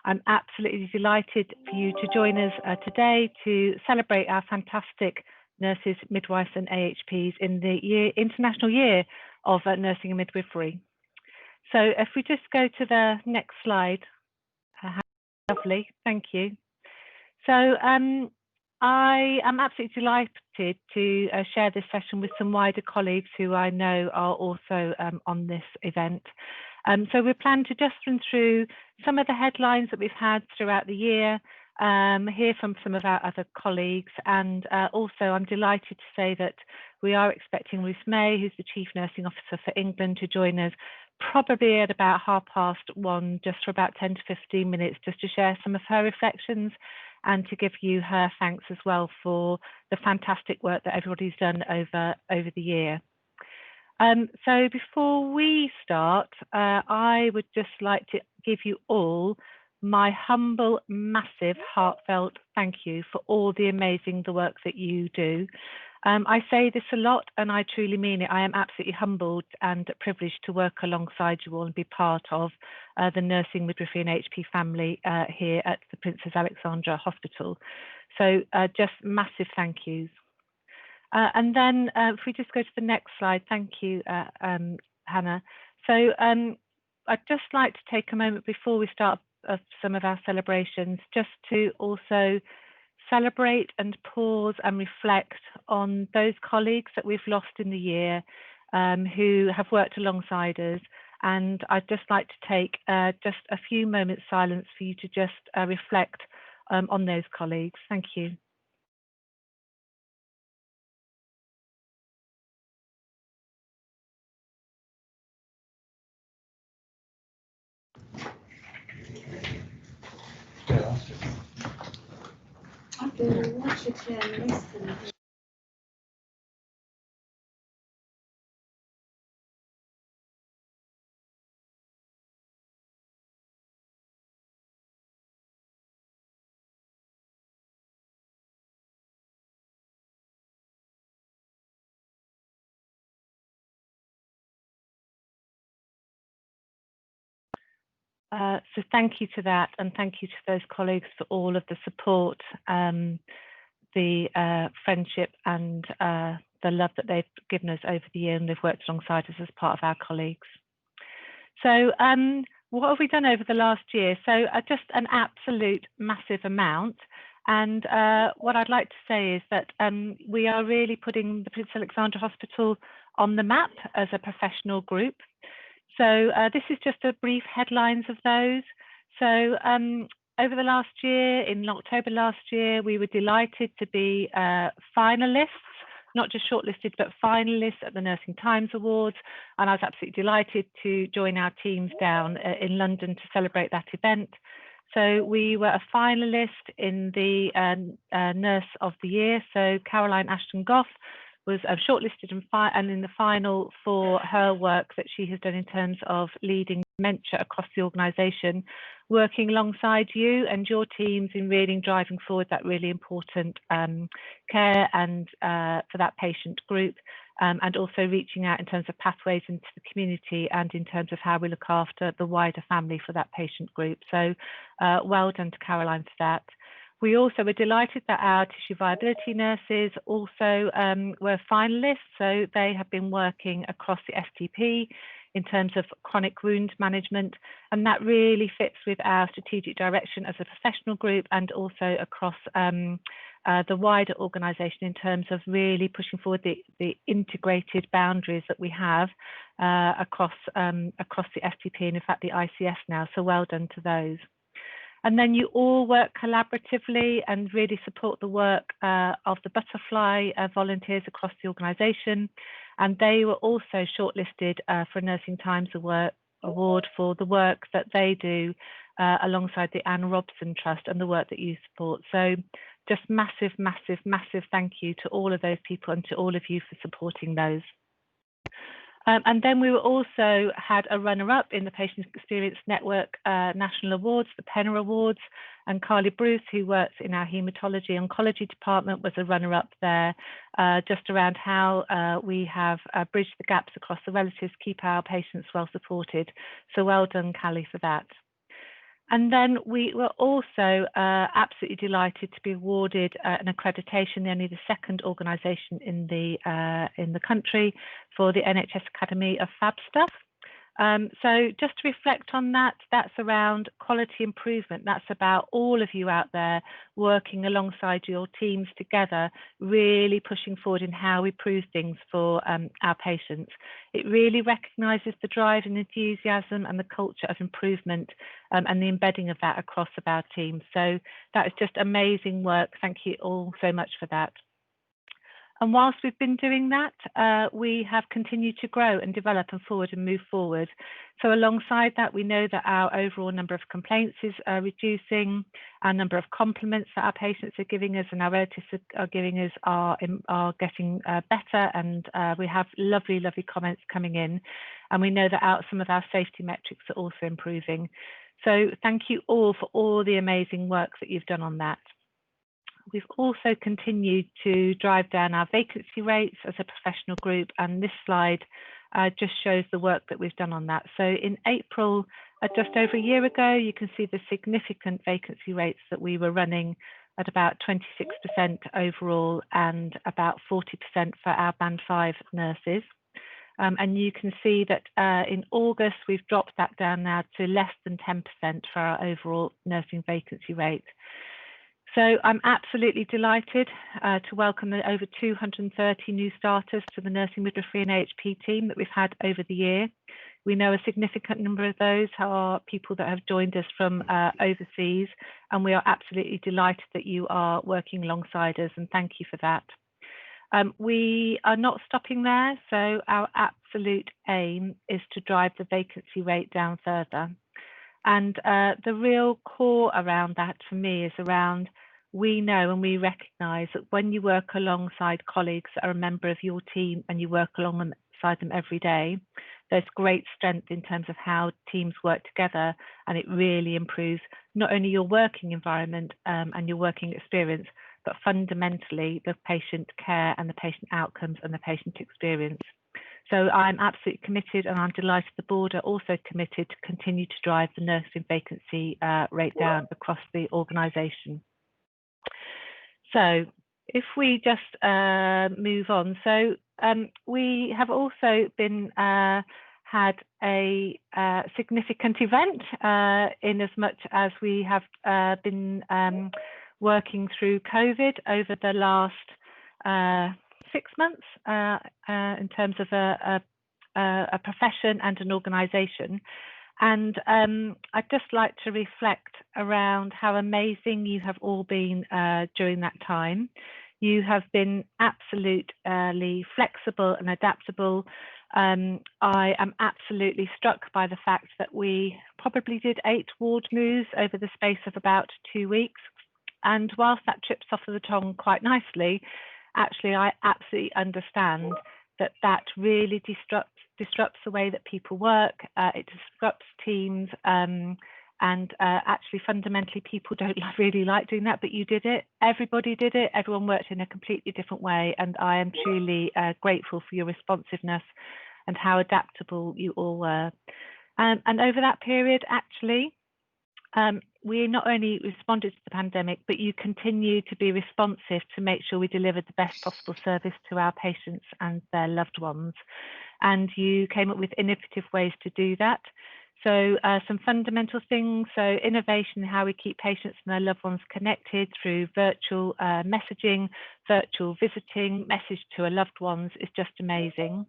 I'm absolutely delighted for you to join us today to celebrate our fantastic nurses, midwives and AHPs in the International Year of Nursing and Midwifery. So if we just go to the next slide, lovely, thank you. So I am absolutely delighted to share this session with some wider colleagues who I know are also on this event. So we plan to just run through some of the headlines that we've had throughout the year, hear from some of our other colleagues, and also I'm delighted to say that we are expecting Ruth May, who's the Chief Nursing Officer for England, to join us probably at about 1:30, just for about 10 to 15 minutes, just to share some of her reflections and to give you her thanks as well for the fantastic work that everybody's done over the year. So before we start, I would just like to give you all my humble, massive, heartfelt thank you for all the amazing work that you do. I say this a lot and I truly mean it. I am absolutely humbled and privileged to work alongside you all and be part of the nursing, midwifery and AHP family here at the Princess Alexandra Hospital. So just massive thank yous. And then if we just go to the next slide, thank you, Hannah. So I'd just like to take a moment before we start some of our celebrations, just to also celebrate and pause and reflect on those colleagues that we've lost in the year who have worked alongside us. And I'd just like to take just a few moments silence for you to just reflect on those colleagues. Thank you. So thank you to that, and thank you to those colleagues for all of the support, the friendship and the love that they've given us over the year, and they've worked alongside us as part of our colleagues. So what have we done over the last year? So just an absolute massive amount. And what I'd like to say is that we are really putting the Princess Alexandra Hospital on the map as a professional group. So this is just a brief headlines of those. So over the last year, in October last year, we were delighted to be finalists, not just shortlisted, but finalists at the Nursing Times Awards. And I was absolutely delighted to join our teams down in London to celebrate that event. So we were a finalist in the Nurse of the Year. So Caroline Ashton-Goff was shortlisted and in the final for her work that she has done in terms of leading dementia across the organisation, working alongside you and your teams in really driving forward that really important care and for that patient group, and also reaching out in terms of pathways into the community and in terms of how we look after the wider family for that patient group. So well done to Caroline for that. We also were delighted that our tissue viability nurses also were finalists. So they have been working across the STP in terms of chronic wound management. And that really fits with our strategic direction as a professional group and also across the wider organisation in terms of really pushing forward the integrated boundaries that we have across the STP and in fact the ICS now. So well done to those. And then you all work collaboratively and really support the work of the Butterfly volunteers across the organisation. And they were also shortlisted for a Nursing Times Award for the work that they do alongside the Anne Robson Trust and the work that you support. So just massive, massive, massive thank you to all of those people and to all of you for supporting those. And then we were also had a runner-up in the Patient Experience Network National Awards, the Penner Awards, and Carly Bruce, who works in our Haematology Oncology Department, was a runner-up there, just around how we have bridged the gaps across the relatives, keep our patients well supported. So well done, Callie, for that. And then we were also absolutely delighted to be awarded an accreditation, only the second organisation in the country, for the NHS Academy of Fab Stuff. So just to reflect on that, that's around quality improvement. That's about all of you out there working alongside your teams together, really pushing forward in how we prove things for our patients. It really recognises the drive and enthusiasm and the culture of improvement and the embedding of that across our teams. So that is just amazing work. Thank you all so much for that. And whilst we've been doing that, we have continued to grow and develop and forward and move forward. So alongside that, we know that our overall number of complaints is reducing, our number of compliments that our patients are giving us and our relatives are giving us are getting better, and we have lovely, lovely comments coming in. And we know that some of our safety metrics are also improving. So thank you all for all the amazing work that you've done on that. We've also continued to drive down our vacancy rates as a professional group, and this slide just shows the work that we've done on that. So in April, just over a year ago, you can see the significant vacancy rates that we were running at about 26% overall and about 40% for our Band 5 nurses. And you can see that in August, we've dropped that down now to less than 10% for our overall nursing vacancy rate. So I'm absolutely delighted to welcome the over 230 new starters to the nursing midwifery and AHP team that we've had over the year. We know a significant number of those are people that have joined us from overseas, and we are absolutely delighted that you are working alongside us, and thank you for that. We are not stopping there, so our absolute aim is to drive the vacancy rate down further. And the real core around that for me is around, we know and we recognise that when you work alongside colleagues that are a member of your team and you work alongside them every day, there's great strength in terms of how teams work together, and it really improves not only your working environment and your working experience, but fundamentally the patient care and the patient outcomes and the patient experience. So I'm absolutely committed, and I'm delighted the board are also committed to continue to drive the nursing vacancy rate down across the organisation. So if we just move on, so we have also been had a significant event in as much as we have been working through COVID over the last 6 months in terms of a profession and an organisation. And I'd just like to reflect around how amazing you have all been during that time. You have been absolutely flexible and adaptable. I am absolutely struck by the fact that we probably did 8 ward moves over the space of about 2 weeks. And whilst that trips off of the tongue quite nicely, actually, I absolutely understand that that really disrupts the way that people work. It disrupts teams, and actually, fundamentally, people don't really like doing that. But you did it. Everybody did it. Everyone worked in a completely different way, and I am truly grateful for your responsiveness and how adaptable you all were. And over that period, actually, we not only responded to the pandemic, but you continue to be responsive to make sure we delivered the best possible service to our patients and their loved ones. And you came up with innovative ways to do that. So some fundamental things, so innovation in how we keep patients and their loved ones connected through virtual messaging, virtual visiting, message to our loved ones is just amazing.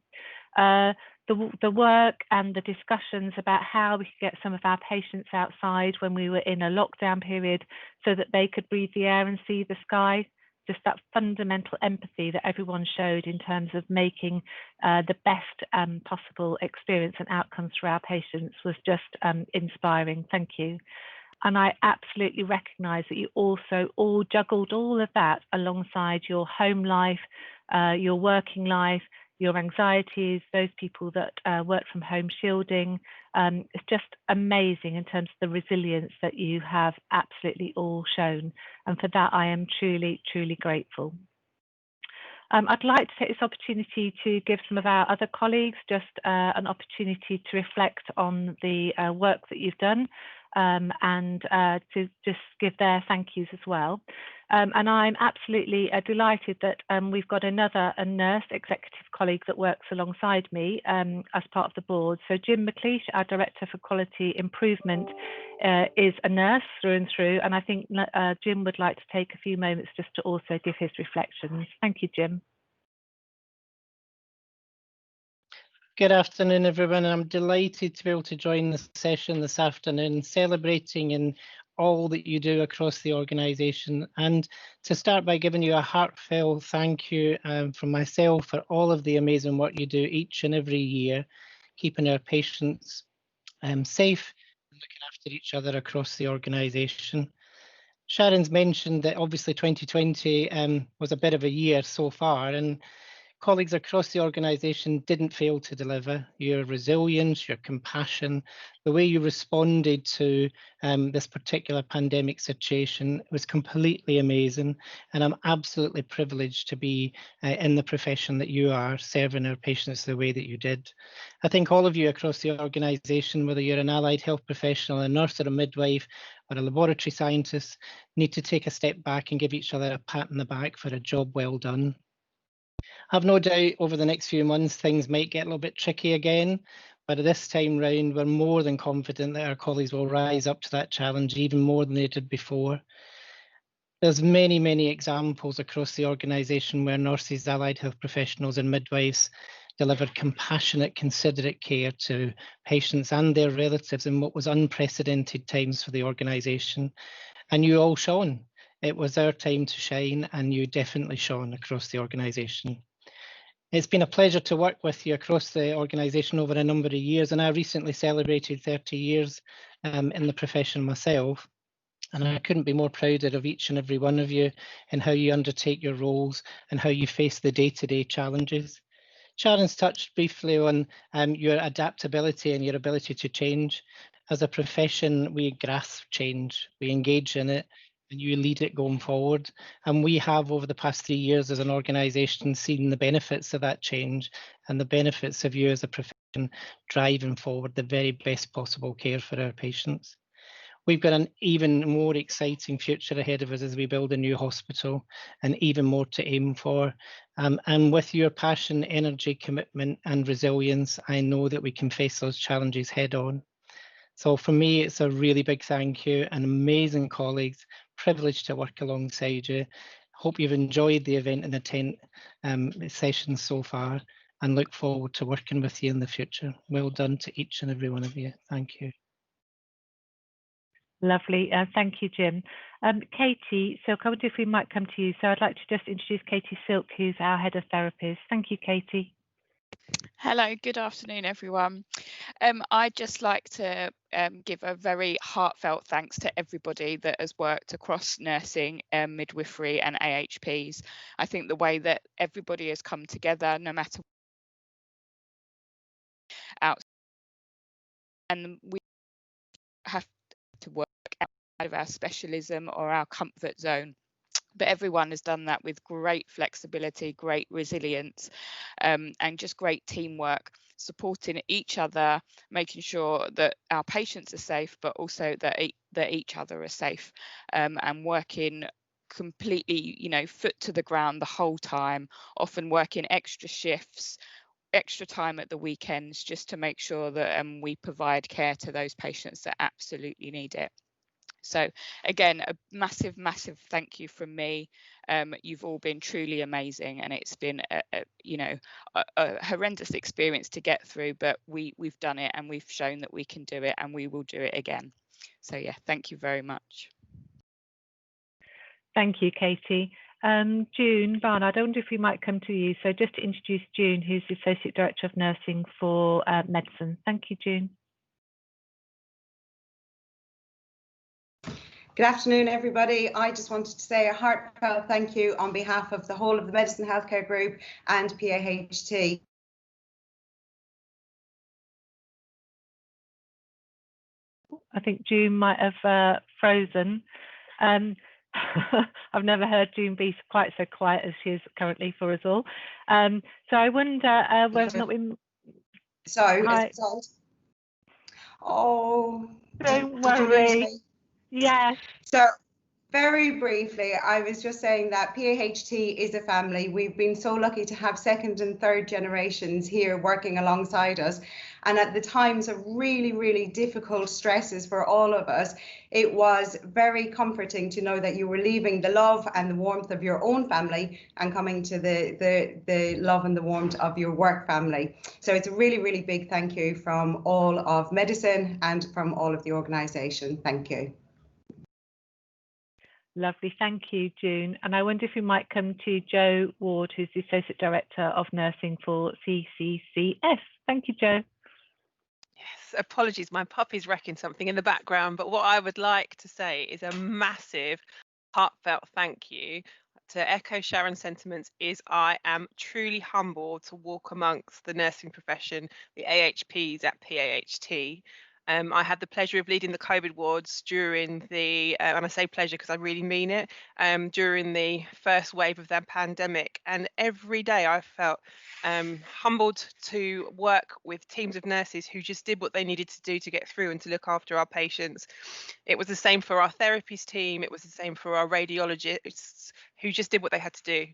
The work and the discussions about how we could get some of our patients outside when we were in a lockdown period so that they could breathe the air and see the sky, just that fundamental empathy that everyone showed in terms of making the best possible experience and outcomes for our patients was just inspiring. Thank you. And I absolutely recognise that you also all juggled all of that alongside your home life, your working life, your anxieties, those people that work from home shielding. It's just amazing in terms of the resilience that you have absolutely all shown. And for that, I am truly, truly grateful. I'd like to take this opportunity to give some of our other colleagues just an opportunity to reflect on the work that you've done. and to just give their thank yous as well. And I'm absolutely delighted that we've got a nurse executive colleague that works alongside me as part of the board. So Jim McLeish, our Director for Quality Improvement, is a nurse through and through. And I think Jim would like to take a few moments just to also give his reflections. Thank you, Jim. Good afternoon, everyone. I'm delighted to be able to join the session this afternoon, celebrating in all that you do across the organisation, and to start by giving you a heartfelt thank you from myself for all of the amazing work you do each and every year, keeping our patients safe and looking after each other across the organisation. Sharon's mentioned that obviously 2020 was a bit of a year so far, and colleagues across the organisation didn't fail to deliver. Your resilience, your compassion, the way you responded to this particular pandemic situation was completely amazing. And I'm absolutely privileged to be in the profession that you are, serving our patients the way that you did. I think all of you across the organisation, whether you're an allied health professional, a nurse or a midwife, or a laboratory scientist, need to take a step back and give each other a pat on the back for a job well done. I've no doubt over the next few months things might get a little bit tricky again, but this time round we're more than confident that our colleagues will rise up to that challenge even more than they did before. There's many examples across the organisation where nurses, allied health professionals and midwives delivered compassionate, considerate care to patients and their relatives in what was unprecedented times for the organisation. And you all shone. It was our time to shine, and you definitely shone across the organisation. It's been a pleasure to work with you across the organisation over a number of years, and I recently celebrated 30 years in the profession myself. And I couldn't be more prouder of each and every one of you and how you undertake your roles and how you face the day-to-day challenges. Sharon's touched briefly on your adaptability and your ability to change. As a profession, we grasp change, we engage in it, and you lead it going forward. And we have, over the past 3 years as an organisation, seen the benefits of that change and the benefits of you as a profession driving forward the very best possible care for our patients. We've got an even more exciting future ahead of us as we build a new hospital, and even more to aim for. And with your passion, energy, commitment and resilience, I know that we can face those challenges head on. So for me, it's a really big thank you, and amazing colleagues, privileged to work alongside you. Hope you've enjoyed the event and the tent sessions so far, and look forward to working with you in the future. Well done to each and every one of you. Thank you. Lovely. Thank you, Jim. Katie, so I wonder if we might come to you. So I'd like to just introduce Katie Silk, who's our Head of Therapies. Thank you, Katie. Hello, good afternoon, everyone. I'd just like to give a very heartfelt thanks to everybody that has worked across nursing, midwifery and AHPs. I think the way that everybody has come together, no matter out, and we have to work out of our specialism or our comfort zone. But everyone has done that with great flexibility, great resilience, and just great teamwork, supporting each other, making sure that our patients are safe, but also that each other are safe, and working completely, foot to the ground the whole time, often working extra shifts, extra time at the weekends, just to make sure that we provide care to those patients that absolutely need it. So again, a massive thank you from me. You've all been truly amazing, and it's been a horrendous experience to get through, but we've done it, and we've shown that we can do it, and we will do it again. So yeah, thank you very much. Thank you, Katie. June Barnard, I wonder if we might come to you. So just to introduce June, who's the Associate Director of Nursing for Medicine. Thank you, June. Good afternoon, everybody. I just wanted to say a heartfelt thank you on behalf of the whole of the Medicine Healthcare Group and PAHT. I think June might have frozen. I've never heard June be quite so quiet as she is currently for us all. So I wonder whether or not we... Sorry. Oh, Don't Did you lose worry. me? Yes. So very briefly, I was just saying that PAHT is a family. We've been so lucky to have second and third generations here working alongside us. And at the times of really, really difficult stresses for all of us, it was very comforting to know that you were leaving the love and the warmth of your own family and coming to the love and the warmth of your work family. So it's a really, really big thank you from all of medicine and from all of the organisation. Thank you. Lovely, thank you, June. And I wonder if we might come to Jo Ward, who's the Associate Director of Nursing for CCCS. Thank you, Jo. Yes, apologies, my puppy's wrecking something in the background, but what I would like to say is a massive heartfelt thank you. To echo Sharon's sentiments, is I am truly humbled to walk amongst the nursing profession, the AHPs at PAHT. I had the pleasure of leading the COVID wards during the, and I say pleasure because I really mean it, during the first wave of that pandemic. And every day I felt humbled to work with teams of nurses who just did what they needed to do to get through and to look after our patients. It was the same for our therapies team. It was the same for our radiologists who just did what they had to do.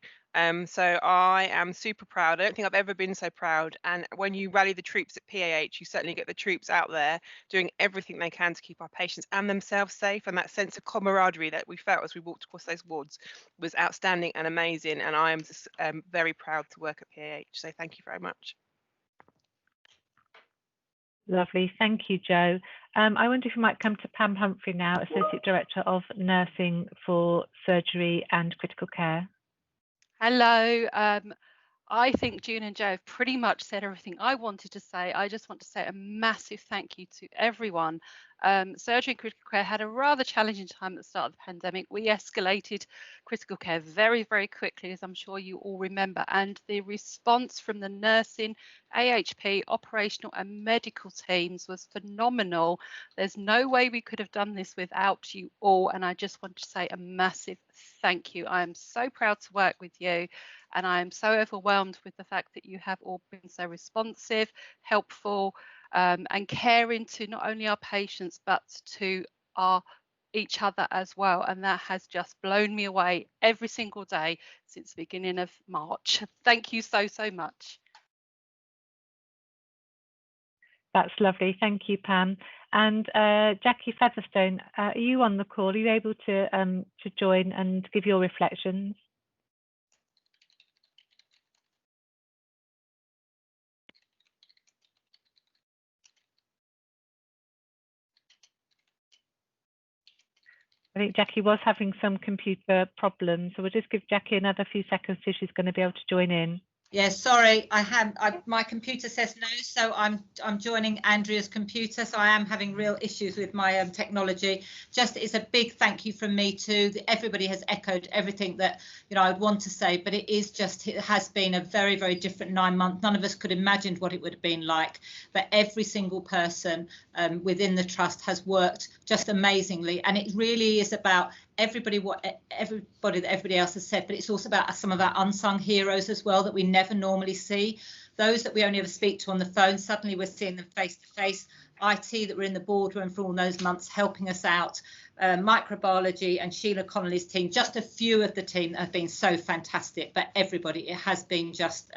So I am super proud. I don't think I've ever been so proud. And when you rally the troops at PAH, you certainly get the troops out there doing everything they can to keep our patients and themselves safe. And that sense of camaraderie that we felt as we walked across those wards was outstanding and amazing. And I am just very proud to work at PAH. So thank you very much. Lovely, thank you, Jo. I wonder if we might come to Pam Humphrey now, Associate Director of Nursing for Surgery and Critical Care. Hello. I think June and Jo have pretty much said everything I wanted to say. I just want to say a massive thank you to everyone. Surgery and critical care had a rather challenging time at the start of the pandemic. We escalated critical care very, very quickly, as I'm sure you all remember, and the response from the nursing, AHP, operational and medical teams was phenomenal. There's no way we could have done this without you all, and I just want to say a massive thank you. I am so proud to work with you. And I am so overwhelmed with the fact that you have all been so responsive, helpful, and caring to not only our patients, but to each other as well. And that has just blown me away every single day since the beginning of March. Thank you so, so much. That's lovely. Thank you, Pam. And Jackie Featherstone, are you on the call? Are you able to join and give your reflections? I think Jackie was having some computer problems, so we'll just give Jackie another few seconds till she's going to be able to join in. Yeah, sorry, my computer says no, so I'm joining Andrea's computer, so I am having real issues with my technology. Just it's a big thank you from me too. Everybody has echoed everything that I'd want to say, but it has been a very, very different 9 months. None of us could imagine what it would have been like, but every single person within the trust has worked just amazingly, and it really is about everybody that everybody else has said, but it's also about some of our unsung heroes as well that we never normally see. Those that we only ever speak to on the phone, suddenly we're seeing them face to face. IT that were in the boardroom for all those months helping us out, microbiology and Sheila Connolly's team, just a few of the team that have been so fantastic, but everybody, it has been just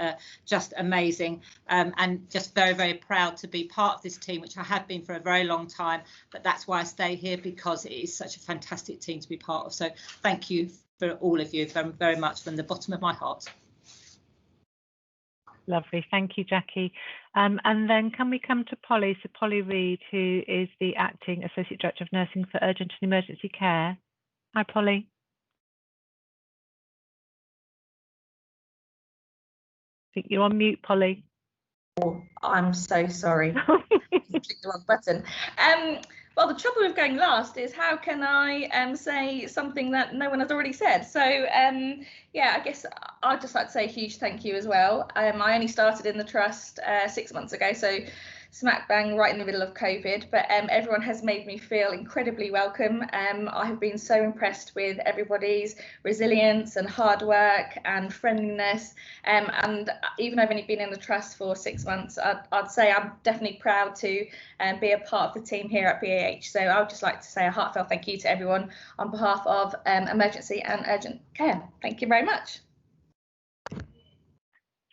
amazing, and just very, very proud to be part of this team, which I have been for a very long time, but that's why I stay here, because it is such a fantastic team to be part of. So thank you for all of you very, very much from the bottom of my heart. Lovely, thank you, Jackie. And then can we come to Polly? So Polly Reid, who is the Acting Associate Director of Nursing for Urgent and Emergency Care. Hi, Polly. I think you're on mute, Polly. Oh, I'm so sorry. Clicked the wrong button. Well, the trouble with going last is how can I say something that no one has already said? So yeah, I guess I'd just like to say a huge thank you as well. I only started in the trust 6 months ago, so smack bang right in the middle of COVID, but everyone has made me feel incredibly welcome. I have been so impressed with everybody's resilience and hard work and friendliness, and even though I've only been in the trust for 6 months, I'd say I'm definitely proud to be a part of the team here at BAH. So I would just like to say a heartfelt thank you to everyone on behalf of emergency and urgent care. Thank you very much.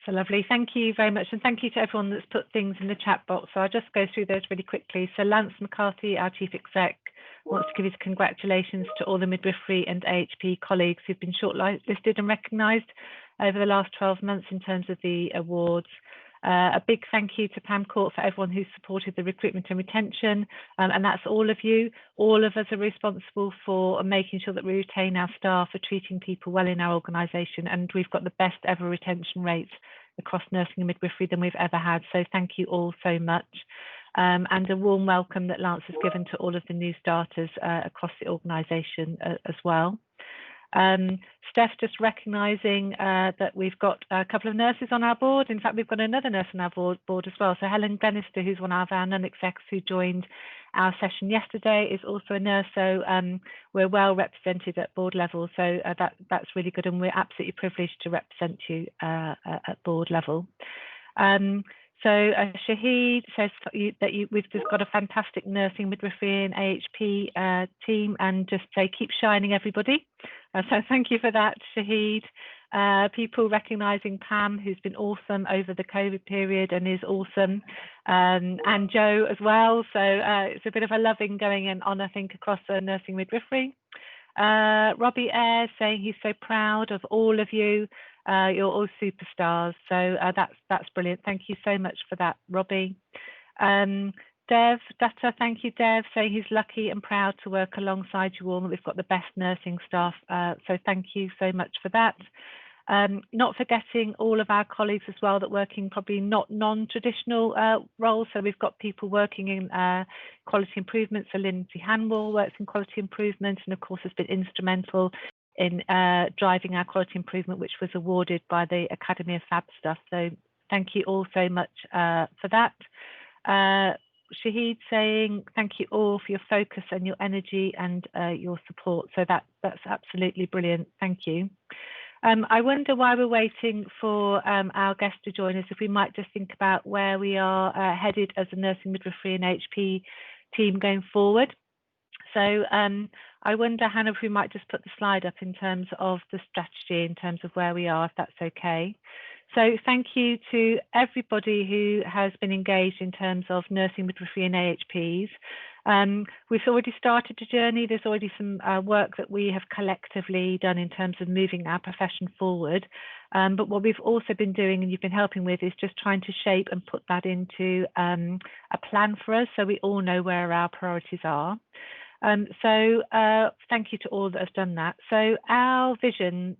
So lovely. Thank you very much. And thank you to everyone that's put things in the chat box. So I'll just go through those really quickly. So Lance McCarthy, our Chief Exec, wants to give his congratulations to all the midwifery and AHP colleagues who've been shortlisted and recognised over the last 12 months in terms of the awards. A big thank you to Pam Court for everyone who's supported the recruitment and retention, and that's all of you. All of us are responsible for making sure that we retain our staff, for treating people well in our organisation, and we've got the best ever retention rates across nursing and midwifery than we've ever had. So thank you all so much. And a warm welcome that Lance has given to all of the new starters across the organisation as well. Steph just recognising that we've got a couple of nurses on our board. In fact, we've got another nurse on our board as well. So Helen Glenister, who's one of our non-execs who joined our session yesterday, is also a nurse. So we're well represented at board level. So that's really good, and we're absolutely privileged to represent you at board level. So Shahid says that we've just got a fantastic nursing, midwifery and AHP team, and just say keep shining, everybody. So thank you for that, Shahid. People recognising Pam, who's been awesome over the COVID period and is awesome, and Joe as well. So it's a bit of a loving going on, I think, across the nursing midwifery. Robbie Ayres saying he's so proud of all of you. You're all superstars. So that's brilliant. Thank you so much for that, Robbie. Dev Dutta, thank you, Dev, saying he's lucky and proud to work alongside you all, and we've got the best nursing staff. So thank you so much for that. Not forgetting all of our colleagues as well that work in probably not non-traditional roles. So we've got people working in quality improvement. So Lindsay Hanwell works in quality improvement, and of course has been instrumental in driving our quality improvement, which was awarded by the Academy of Fab Stuff. So thank you all so much for that. Shahid saying thank you all for your focus and your energy and your support. So that's absolutely brilliant. Thank you. I wonder, while we're waiting for our guest to join us, if we might just think about where we are headed as a nursing, midwifery and HP team going forward. So I wonder, Hannah, if we might just put the slide up in terms of the strategy, in terms of where we are, if that's okay. So thank you to everybody who has been engaged in terms of nursing, midwifery and AHPs. We've already started a journey. There's already some work that we have collectively done in terms of moving our profession forward. But what we've also been doing, and you've been helping with, is just trying to shape and put that into a plan for us, so we all know where our priorities are. So thank you to all that have done that. So our vision,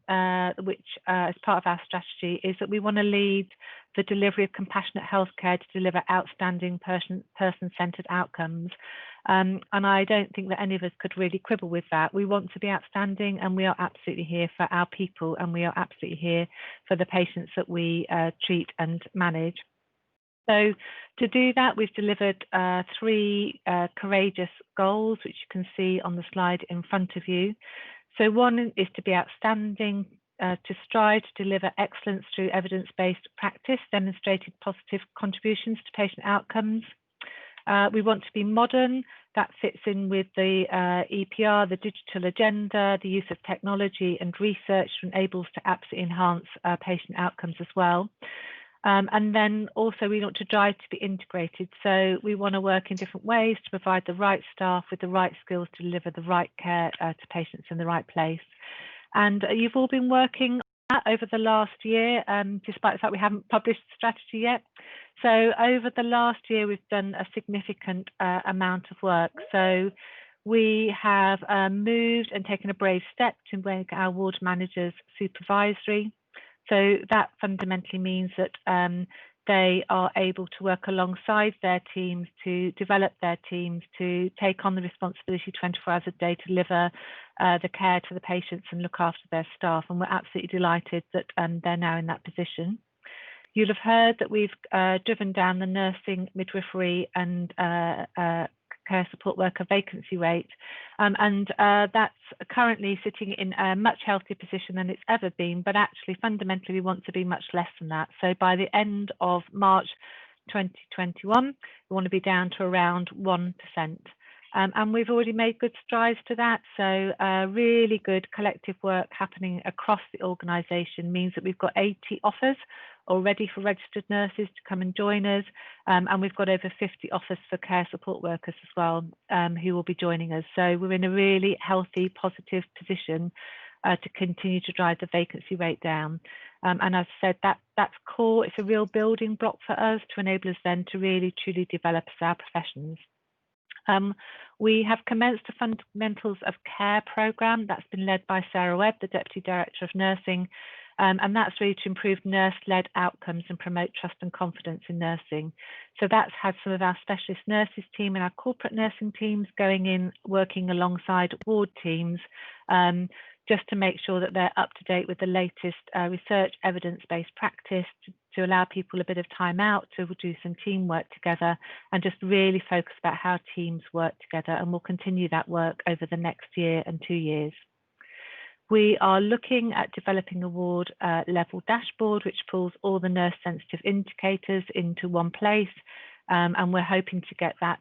which is part of our strategy, is that we want to lead the delivery of compassionate healthcare to deliver outstanding person-centred outcomes. And I don't think that any of us could really quibble with that. We want to be outstanding, and we are absolutely here for our people, and we are absolutely here for the patients that we treat and manage. So to do that, we've delivered 3 courageous goals, which you can see on the slide in front of you. So one is to be outstanding, to strive to deliver excellence through evidence-based practice, demonstrated positive contributions to patient outcomes. We want to be modern. That fits in with the EPR, the digital agenda, the use of technology and research to enable us to absolutely enhance patient outcomes as well. And then also we want to drive to be integrated. So we want to work in different ways to provide the right staff with the right skills to deliver the right care to patients in the right place. And you've all been working on that over the last year, despite the fact we haven't published the strategy yet. So over the last year, we've done a significant amount of work. So we have moved and taken a brave step to make our ward managers supervisory. So that fundamentally means that they are able to work alongside their teams, to develop their teams, to take on the responsibility 24 hours a day to deliver the care to the patients and look after their staff. And we're absolutely delighted that they're now in that position. You'll have heard that we've driven down the nursing, midwifery and care support worker vacancy rate, and that's currently sitting in a much healthier position than it's ever been, but actually fundamentally we want to be much less than that. So by the end of March 2021, we want to be down to around 1%. And we've already made good strides to that. So really good collective work happening across the organisation means that we've got 80 offers already for registered nurses to come and join us. And we've got over 50 offers for care support workers as well, who will be joining us. So we're in a really healthy, positive position to continue to drive the vacancy rate down. And as I said, that's core. It's a real building block for us to enable us then to really, truly develop our professions. We have commenced a Fundamentals of Care programme that's been led by Sarah Webb, the Deputy Director of Nursing, and that's really to improve nurse-led outcomes and promote trust and confidence in nursing. So that's had some of our specialist nurses team and our corporate nursing teams going in, working alongside ward teams, just to make sure that they're up to date with the latest research, evidence-based practice, to allow people a bit of time out to do some teamwork together and just really focus about how teams work together. And we'll continue that work over the next year and 2 years. We are looking at developing a ward level dashboard, which pulls all the nurse sensitive indicators into one place. And we're hoping to get that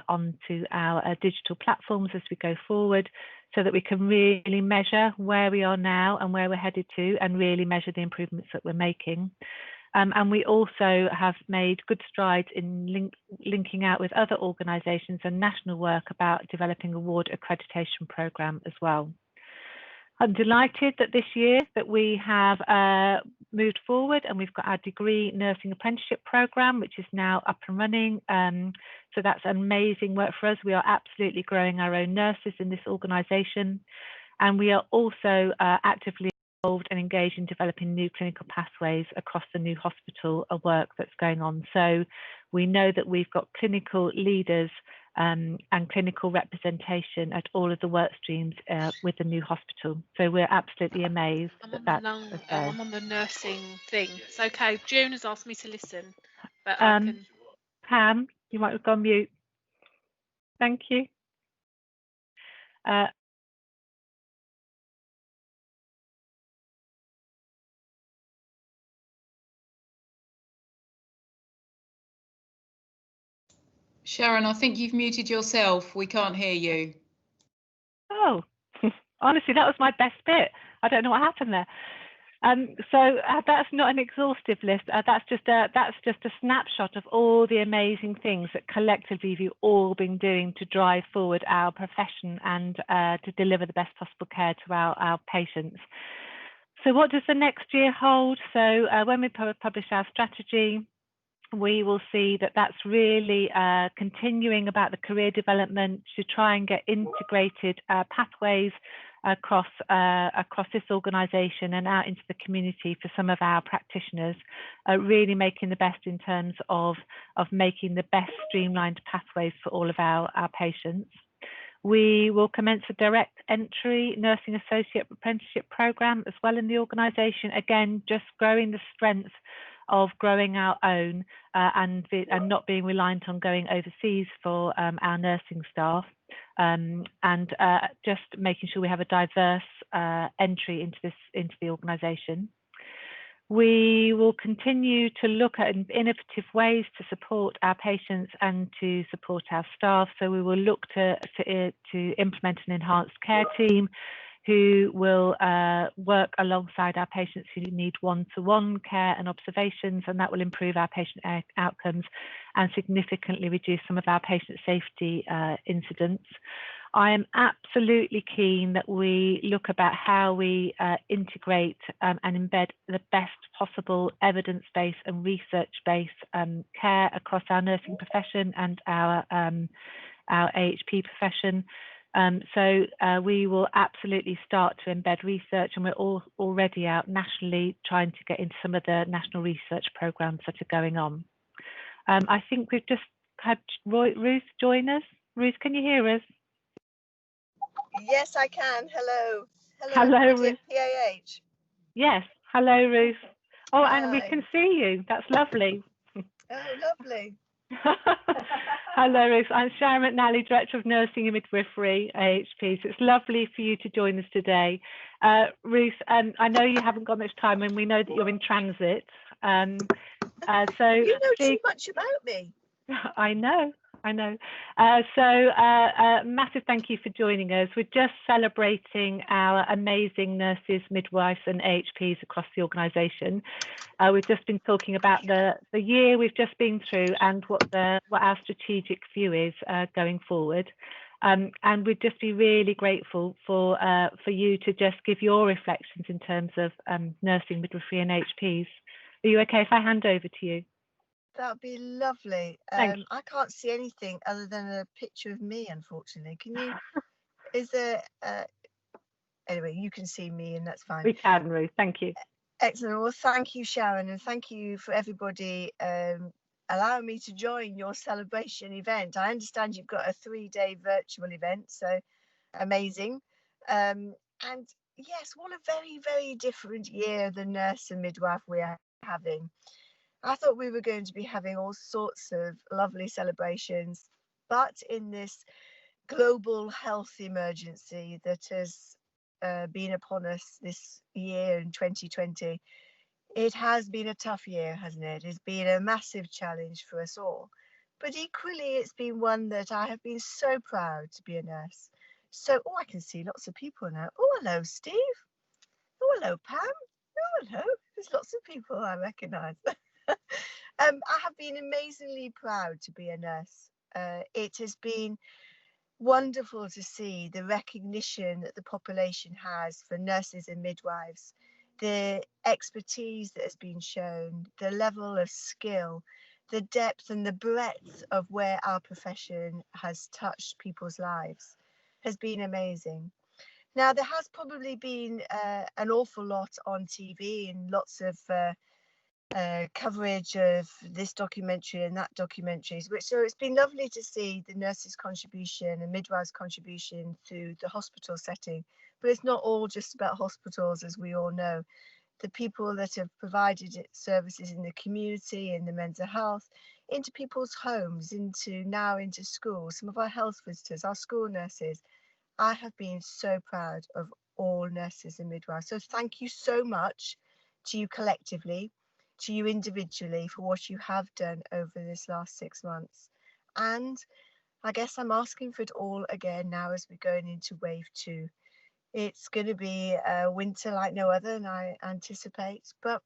onto our digital platforms as we go forward, so that we can really measure where we are now and where we're headed to, and really measure the improvements that we're making. And we also have made good strides in linking out with other organisations and national work about developing a ward accreditation programme as well. I'm delighted that this year that we have moved forward and we've got our degree nursing apprenticeship programme, which is now up and running. So that's amazing work for us. We are absolutely growing our own nurses in this organisation. And we are also actively involved and engaged in developing new clinical pathways across the new hospital work that's going on. So we know that we've got clinical leaders and clinical representation at all of the work streams with the new hospital. So we're absolutely amazed I'm on the nursing thing. It's okay. June has asked me to listen, but Pam, you might have gone mute. Thank you. Sharon, I think you've muted yourself. We can't hear you. Oh, honestly, that was my best bit. I don't know what happened there. So that's not an exhaustive list. That's just a snapshot of all the amazing things that collectively we've all been doing to drive forward our profession and to deliver the best possible care to our patients. So what does the next year hold? So when we publish our strategy, we will see that that's really continuing about the career development to try and get integrated pathways across this organisation and out into the community for some of our practitioners, really making the best in terms of making the best streamlined pathways for all of our patients. We will commence a direct entry nursing associate apprenticeship programme as well in the organisation, again, just growing the strength of growing our own and not being reliant on going overseas for our nursing staff, and just making sure we have a diverse entry into the organisation. We will continue to look at innovative ways to support our patients and to support our staff. So we will look to implement an enhanced care team who will work alongside our patients who need one-to-one care and observations, and that will improve our patient outcomes and significantly reduce some of our patient safety incidents. I am absolutely keen that we look about how we integrate and embed the best possible evidence-based and research-based care across our nursing profession and our AHP profession. So we will absolutely start to embed research, and we're already out nationally trying to get into some of the national research programs that are going on. I think we've just had Ruth join us. Ruth, can you hear us? Yes, I can. Hello. Hello, Ruth. PAH. Yes. Hello, Ruth. Oh, and we can see you. That's lovely. Oh, lovely. Hello, Ruth. I'm Sharon McNally, Director of Nursing and Midwifery, AHPs. It's lovely for you to join us today. Ruth, I know you haven't got much time, and we know that you're in transit. So you know too much about me. I know. Massive thank you for joining us. We're just celebrating our amazing nurses, midwives and AHPs across the organisation. We've just been talking about the year we've just been through and what our strategic view is going forward. And we'd just be really grateful for you to just give your reflections in terms of nursing, midwifery and AHPs. Are you okay if I hand over to you? That'd be lovely. I can't see anything other than a picture of me, unfortunately. Can you? Is there? Anyway, you can see me, and that's fine. We can, Ruth. Thank you. Excellent. Well, thank you, Sharon, and thank you for everybody allowing me to join your celebration event. I understand you've got a 3-day virtual event, so amazing. And yes, what a very, very different year the nurse and midwife we are having. I thought we were going to be having all sorts of lovely celebrations, but in this global health emergency that has been upon us this year in 2020, it has been a tough year, hasn't it? It's been a massive challenge for us all. But equally, it's been one that I have been so proud to be a nurse. So, I can see lots of people now. Oh, hello, Steve. Oh, hello, Pam. Oh, hello. There's lots of people I recognise. I have been amazingly proud to be a nurse. It has been wonderful to see the recognition that the population has for nurses and midwives, the expertise that has been shown, the level of skill, the depth and the breadth of where our profession has touched people's lives has been amazing. Now, there has probably been an awful lot on TV and lots of coverage of this documentary and that documentary, so it's been lovely to see the nurses' contribution and midwives' contribution to the hospital setting. But it's not all just about hospitals, as we all know. The people that have provided services in the community, in the mental health, into people's homes, into schools, some of our health visitors, our school nurses. I have been so proud of all nurses and midwives. So thank you so much to you collectively, to you individually, for what you have done over this last 6 months. And I guess I'm asking for it all again now as we're going into wave 2. It's going to be a winter like no other, and I anticipate, but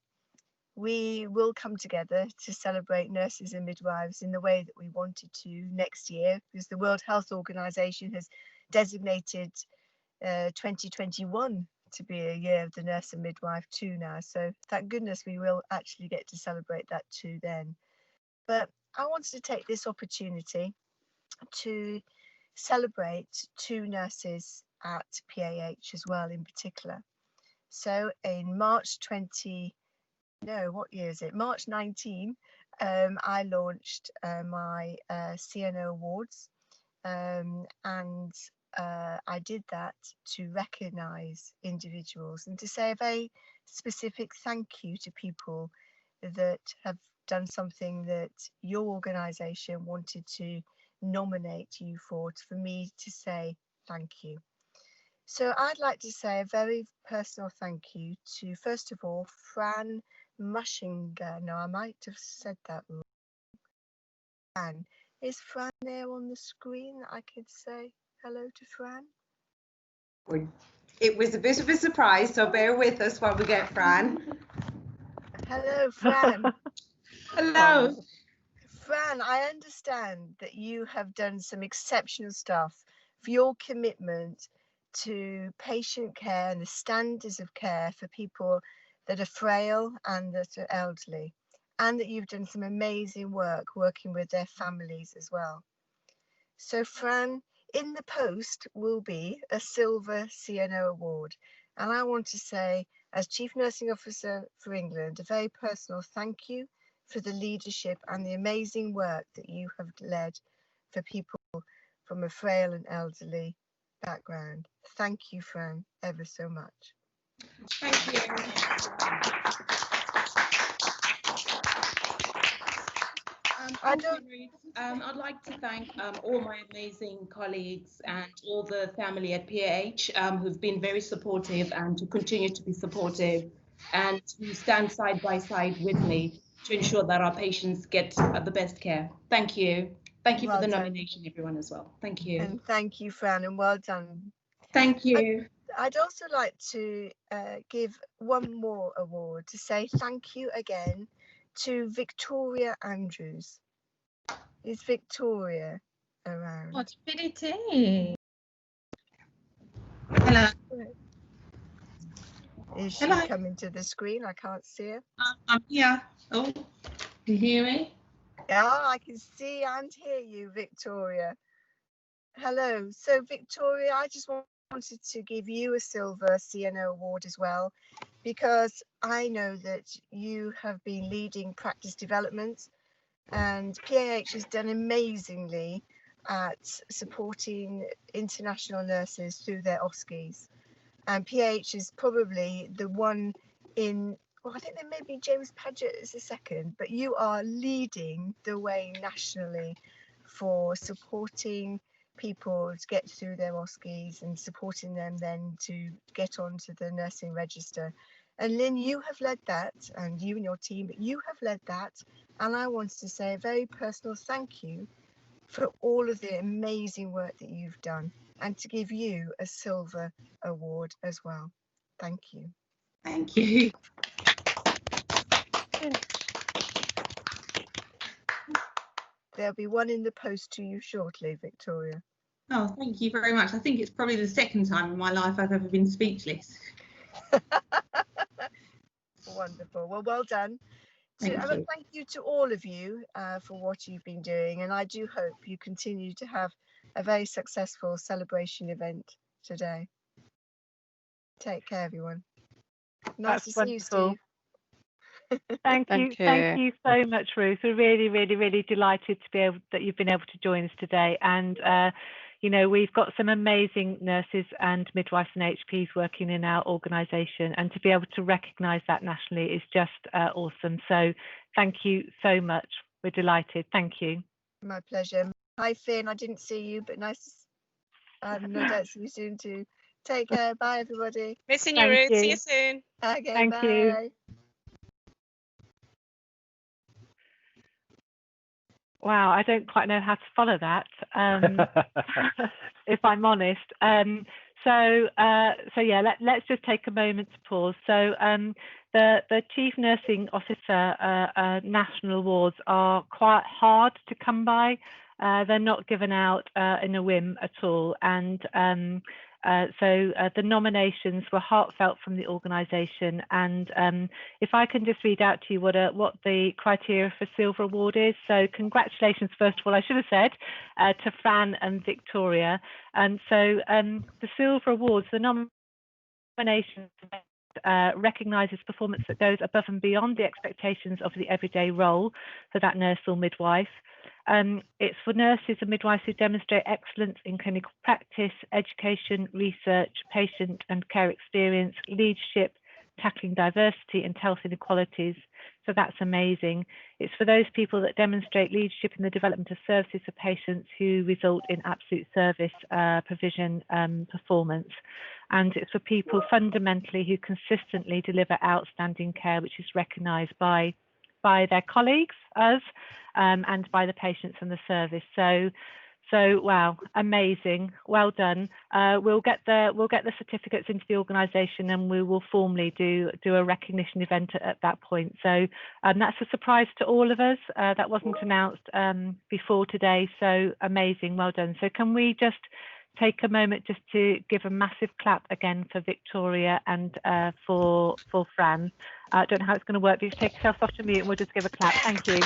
we will come together to celebrate nurses and midwives in the way that we wanted to next year, because the World Health Organization has designated 2021 to be a year of the nurse and midwife too now. So thank goodness we will actually get to celebrate that too then. But I wanted to take this opportunity to celebrate 2 nurses at PAH as well in particular. So in March 19, I launched my CNO Awards, and I did that to recognise individuals and to say a very specific thank you to people that have done something that your organisation wanted to nominate you for me to say thank you. So I'd like to say a very personal thank you to, first of all, Fran Mushinger. Now, I might have said that wrong. Fran. Is Fran there on the screen that I could say hello to Fran? It was a bit of a surprise, so bear with us while we get Fran. Hello, Fran. Hello. Fran, I understand that you have done some exceptional stuff for your commitment to patient care and the standards of care for people that are frail and that are elderly, and that you've done some amazing work working with their families as well. So Fran, in the post will be a Silver CNO Award, and I want to say, as Chief Nursing Officer for England, a very personal thank you for the leadership and the amazing work that you have led for people from a frail and elderly background. Thank you, Fran, ever so much. Thank you. I don't. I'd like to thank all my amazing colleagues and all the family at PAH who've been very supportive and to continue to be supportive and to stand side by side with me to ensure that our patients get the best care. Thank you. Thank you for the nomination, everyone, as well. Thank you. And thank you, Fran, and well done. Thank you. I'd also like to give one more award to say thank you again to Victoria Andrews. Is Victoria around? What a pity. Hello. Is she coming to the screen? I can't see her. I'm here. Oh, can you hear me? Yeah, I can see and hear you, Victoria. Hello. So, Victoria, I just wanted to give you a Silver CNO Award as well, because I know that you have been leading practice development, and PAH has done amazingly at supporting international nurses through their OSCEs. And PAH is probably the one in, well, I think there may be James Paget is the second, but you are leading the way nationally for supporting people to get through their OSCEs and supporting them then to get onto the nursing register. And Lynn, you have led that, and you and your team, but you have led that. And I wanted to say a very personal thank you for all of the amazing work that you've done, and to give you a Silver Award as well. Thank you. Thank you. There'll be one in the post to you shortly, Victoria. Oh, thank you very much. I think it's probably the second time in my life I've ever been speechless. Wonderful. Well, well done. Thank you to all of you for what you've been doing, and I do hope you continue to have a very successful celebration event today. Take care, everyone. Nice to see you, Steve. Thank you so much, Ruth. We're really delighted to be able that you've been able to join us today. And you know, we've got some amazing nurses and midwives and AHPs working in our organisation, and to be able to recognise that nationally is just awesome. So thank you so much. We're delighted. Thank you. My pleasure. Hi, Finn. I didn't see you, but nice. No doubt see you soon too. Take care. Bye, everybody. Missing you, Ruth. See you soon. Okay, Thank bye. you. Wow, I don't quite know how to follow that, if I'm honest. So yeah, let's just take a moment to pause. So the Chief Nursing Officer National Awards are quite hard to come by. They're not given out in a whim at all. And so the nominations were heartfelt from the organisation. And if I can just read out to you what the criteria for Silver Award is. So congratulations, first of all, I should have said, to Fran and Victoria. And so the Silver Awards, the nominations recognises performance that goes above and beyond the expectations of the everyday role for that nurse or midwife. It's for nurses and midwives who demonstrate excellence in clinical practice, education, research, patient and care experience, leadership, tackling diversity and health inequalities. So that's amazing. It's for those people that demonstrate leadership in the development of services for patients who result in absolute service provision performance. And it's for people fundamentally who consistently deliver outstanding care, which is recognised by their colleagues, us, and by the patients and the service. So wow, amazing, well done. We'll get the certificates into the organisation, and we will formally do a recognition event at that point. So that's a surprise to all of us. That wasn't announced before today. So amazing, well done. So can we just take a moment just to give a massive clap again for Victoria and for Fran. I don't know how it's going to work, but just take yourself off to mute and we'll just give a clap. Thank you.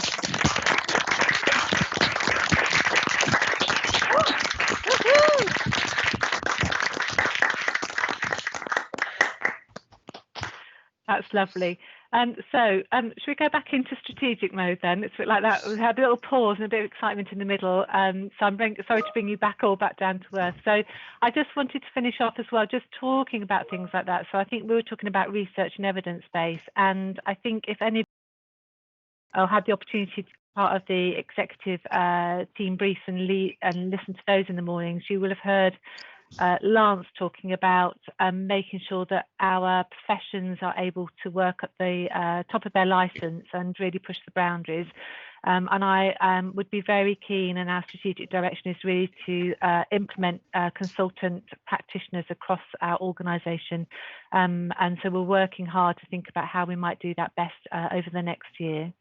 That's lovely. So should we go back into strategic mode then? It's a bit like that. We had a little pause and a bit of excitement in the middle. So I'm sorry to bring you back down to earth. So I just wanted to finish off as well, just talking about things like that. So I think we were talking about research and evidence base. And I think if any had the opportunity to part of the executive team briefs and listen to those in the mornings, you will have heard Lance talking about making sure that our professions are able to work at the top of their license and really push the boundaries. And I would be very keen, and our strategic direction is really to implement consultant practitioners across our organisation. And so we're working hard to think about how we might do that best over the next year.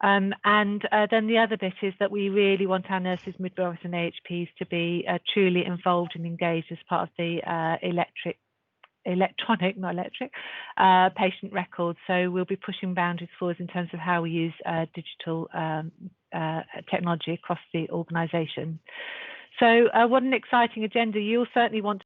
And then the other bit is that we really want our nurses, midwives and AHPs to be truly involved and engaged as part of the patient records. So we'll be pushing boundaries forwards in terms of how we use digital technology across the organisation. So what an exciting agenda. You'll certainly want